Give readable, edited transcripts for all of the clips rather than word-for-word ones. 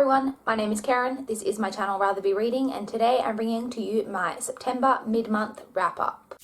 everyone, my name is Karen, this is my channel Rather Be Reading, and today I'm bringing to you my September mid-month wrap-up.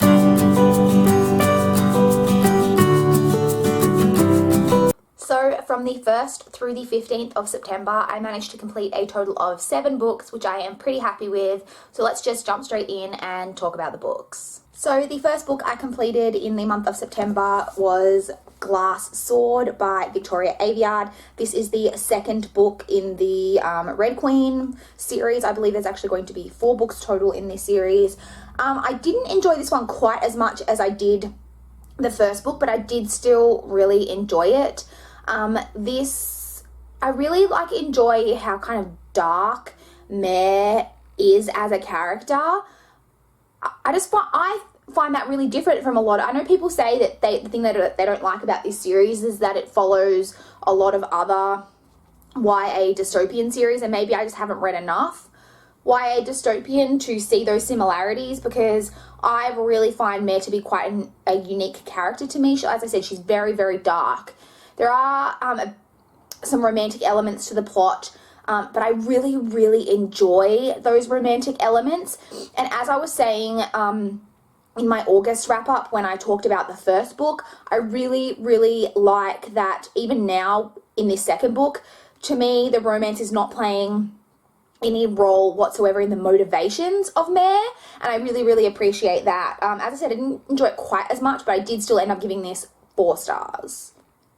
So from the 1st through the 15th of September, I managed to complete a total of 7 books, which I am pretty happy with. So let's just jump straight in and talk about the books. So the first book I completed in the month of September was Glass Sword by Victoria Aveyard. This is the second book in the Red Queen series. I believe there's actually going to be 4 books total in this series. I didn't enjoy this one quite as much as I did the first book, but I did still really enjoy it. I really enjoy how kind of dark Mare is as a character. I find that really different from a lot of, I know people say that the thing that they don't like about this series is that it follows a lot of other YA dystopian series, and maybe I just haven't read enough YA dystopian to see those similarities, because I really find Mare to be quite a unique character to me. As I said, she's very, very dark. There are some romantic elements to the plot, but I really, really enjoy those romantic elements. And as I was saying in my August wrap-up when I talked about the first book, I really, really like that even now in this second book, to me, the romance is not playing any role whatsoever in the motivations of Mare, and I really, really appreciate that. As I said, I didn't enjoy it quite as much, but I did still end up giving this 4 stars.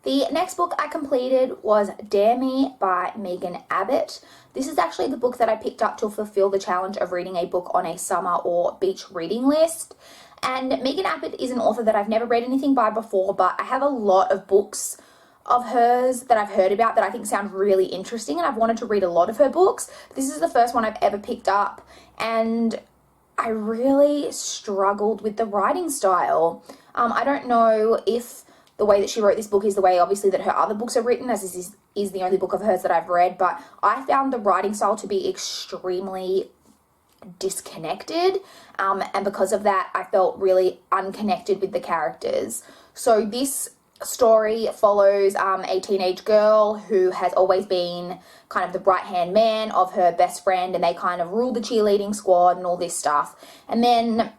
The next book I completed was Dare Me by Megan Abbott. This is actually the book that I picked up to fulfill the challenge of reading a book on a summer or beach reading list. And Megan Abbott is an author that I've never read anything by before, but I have a lot of books of hers that I've heard about that I think sound really interesting, and I've wanted to read a lot of her books. This is the first one I've ever picked up, and I really struggled with the writing style. I don't know if the way that she wrote this book is the way, obviously, that her other books are written, as this is the only book of hers that I've read, but I found the writing style to be extremely disconnected, and because of that, I felt really unconnected with the characters. So this story follows a teenage girl who has always been kind of the right-hand man of her best friend, and they kind of rule the cheerleading squad and all this stuff. And then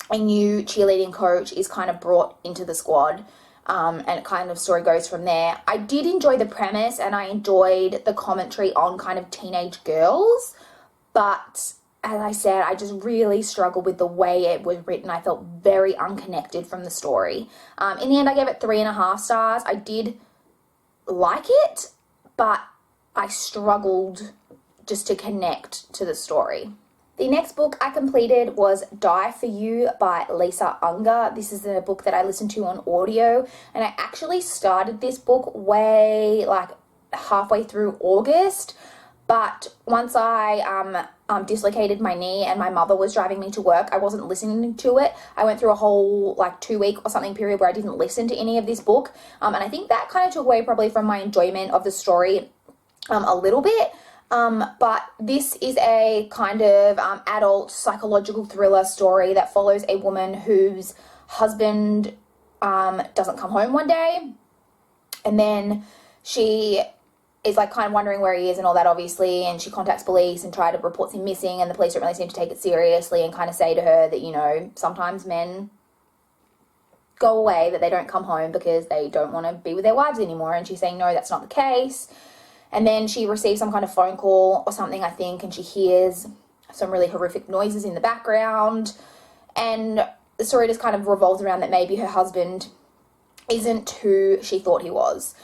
a new cheerleading coach is kind of brought into the squad, and kind of story goes from there. I did enjoy the premise, and I enjoyed the commentary on kind of teenage girls, but as I said, I just really struggled with the way it was written. I felt very unconnected from the story. In the end, I gave it 3.5 stars. I did like it, but I struggled just to connect to the story. The next book I completed was Die For You by Lisa Unger. This is a book that I listened to on audio, and I actually started this book way halfway through August, but once I dislocated my knee and my mother was driving me to work, I wasn't listening to it. I went through a whole 2-week or something period where I didn't listen to any of this book, and I think that kind of took away probably from my enjoyment of the story a little bit. But this is a kind of adult psychological thriller story that follows a woman whose husband doesn't come home one day, and then she is kind of wondering where he is and all that, obviously, and she contacts police and try to report him missing, and the police don't really seem to take it seriously and kind of say to her that, sometimes men go away, that they don't come home because they don't want to be with their wives anymore, and she's saying, no, that's not the case. And then she receives some kind of phone call or something, I think, and she hears some really horrific noises in the background, and the story just kind of revolves around that maybe her husband isn't who she thought he was.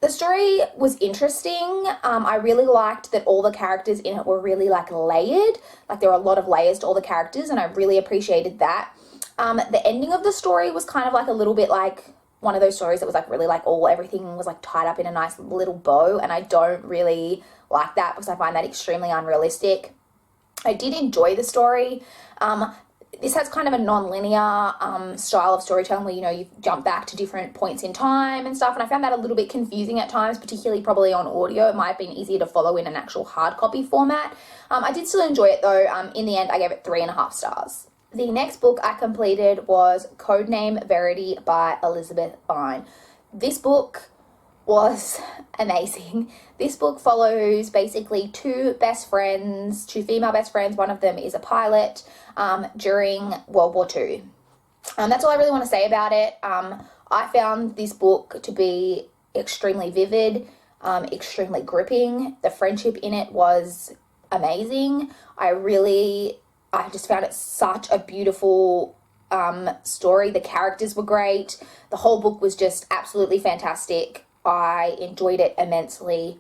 The story was interesting. I really liked that all the characters in it were really layered. There were a lot of layers to all the characters, and I really appreciated that. The ending of the story was kind of a little bit one of those stories that was really everything was tied up in a nice little bow, and I don't really like that because I find that extremely unrealistic. I did enjoy the story. This has kind of a non-linear style of storytelling where, you jump back to different points in time and stuff, and I found that a little bit confusing at times, particularly probably on audio. It might have been easier to follow in an actual hard copy format. I did still enjoy it though. In the end, I gave it 3.5 stars. The next book I completed was Codename Verity by Elizabeth Vine. This book was amazing. This book follows basically two female best friends. One of them is a pilot during World War II. That's all I really want to say about it. I found this book to be extremely vivid, extremely gripping. The friendship in it was amazing. I just found it such a beautiful story. The characters were great. The whole book was just absolutely fantastic. I enjoyed it immensely.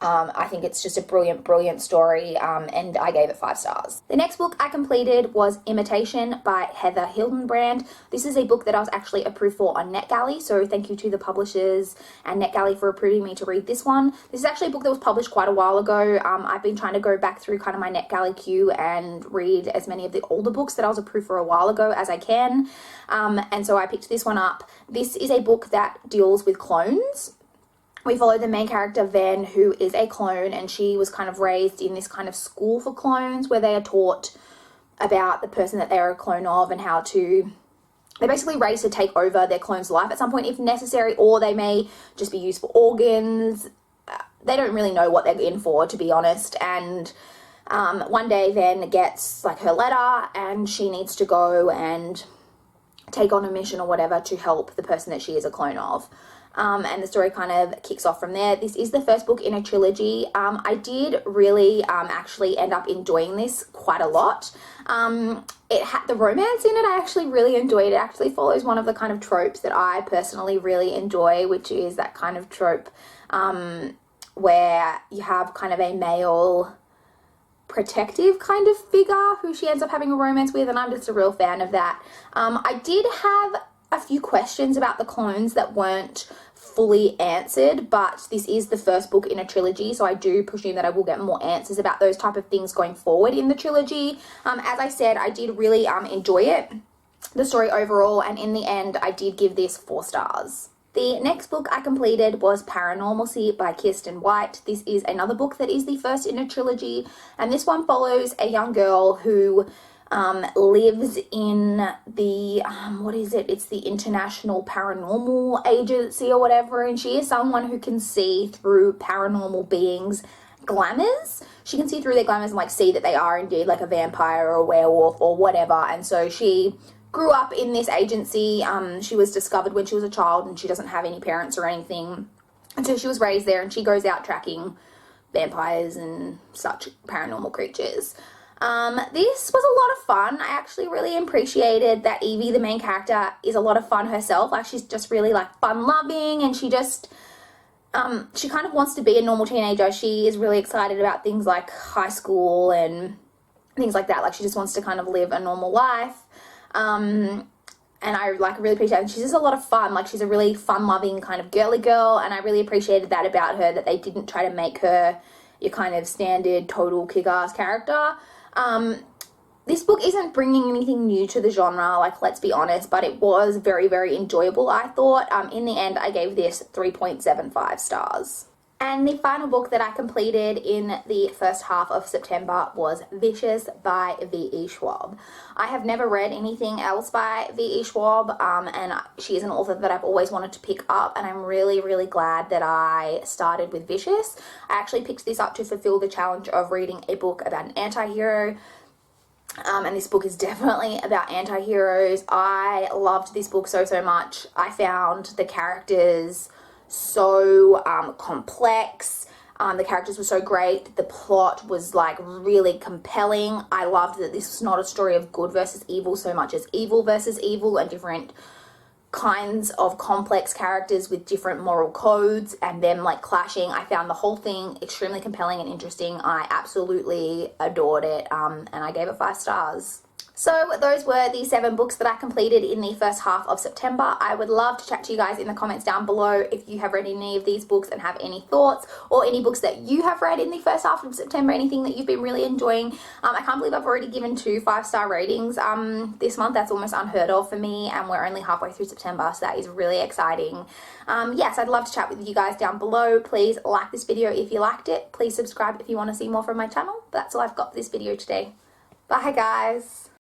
I think it's just a brilliant, brilliant story, and I gave it 5 stars. The next book I completed was Imitation by Heather Hildenbrand. This is a book that I was actually approved for on NetGalley, so thank you to the publishers and NetGalley for approving me to read this one. This is actually a book that was published quite a while ago. I've been trying to go back through kind of my NetGalley queue and read as many of the older books that I was approved for a while ago as I can, and so I picked this one up. This is a book that deals with clones. We follow the main character, Ven, who is a clone, and she was kind of raised in this kind of school for clones where they are taught about the person that they're a clone of and how to... They're basically raised to take over their clone's life at some point if necessary, or they may just be used for organs. They don't really know what they're in for, to be honest. And one day Ven gets like her letter and she needs to go and take on a mission or whatever to help the person that she is a clone of. And the story kind of kicks off from there. This is the first book in a trilogy. I did really actually end up enjoying this quite a lot. It had the romance in it. I actually really enjoyed it. It actually follows one of the kind of tropes that I personally really enjoy, which is that kind of trope where you have kind of a male protective kind of figure who she ends up having a romance with, and I'm just a real fan of that. I did have a few questions about the clones that weren't fully answered, but this is the first book in a trilogy, so I do presume that I will get more answers about those type of things going forward in the trilogy. As I said, I did really enjoy it, the story overall, and in the end I did give this 4 stars. The next book I completed was Paranormalcy by Kirsten White. This is another book that is the first in a trilogy, and this one follows a young girl who lives in the, it's the International Paranormal Agency or whatever, and she is someone who can see through paranormal beings' glamours. She can see through their glamours and like see that they are indeed like a vampire or a werewolf or whatever, and so she grew up in this agency. She was discovered when she was a child and she doesn't have any parents or anything, and so she was raised there, and she goes out tracking vampires and such paranormal creatures. This was a lot of fun. I actually really appreciated that Evie, the main character, is a lot of fun herself. Like, she's just really like fun loving, and she just she kind of wants to be a normal teenager. She is really excited about things like high school and things like that. Like, she just wants to kind of live a normal life. And I like really appreciate it. She's just a lot of fun. Like, she's a really fun loving kind of girly girl, and I really appreciated that about her, that they didn't try to make her your kind of standard total kick-ass character. This book isn't bringing anything new to the genre, like, let's be honest, but it was very, very enjoyable, I thought. In the end, I gave this 3.75 stars. And the final book that I completed in the first half of September was Vicious by V.E. Schwab. I have never read anything else by V.E. Schwab, and she is an author that I've always wanted to pick up, and I'm really, really glad that I started with Vicious. I actually picked this up to fulfill the challenge of reading a book about an anti-hero, and this book is definitely about anti-heroes. I loved this book so, so much. I found the characters so complex. The characters were so great. The plot was like really compelling. I loved that this was not a story of good versus evil so much as evil versus evil, and different kinds of complex characters with different moral codes and them like clashing. I found the whole thing extremely compelling and interesting. I absolutely adored it, and I gave it 5 stars. So those were the 7 books that I completed in the first half of September. I would love to chat to you guys in the comments down below if you have read any of these books and have any thoughts, or any books that you have read in the first half of September, anything that you've been really enjoying. I can't believe I've already given 2 5-star ratings this month. That's almost unheard of for me, and we're only halfway through September, so that is really exciting. Yes, I'd love to chat with you guys down below. Please like this video if you liked it. Please subscribe if you want to see more from my channel. But that's all I've got for this video today. Bye guys.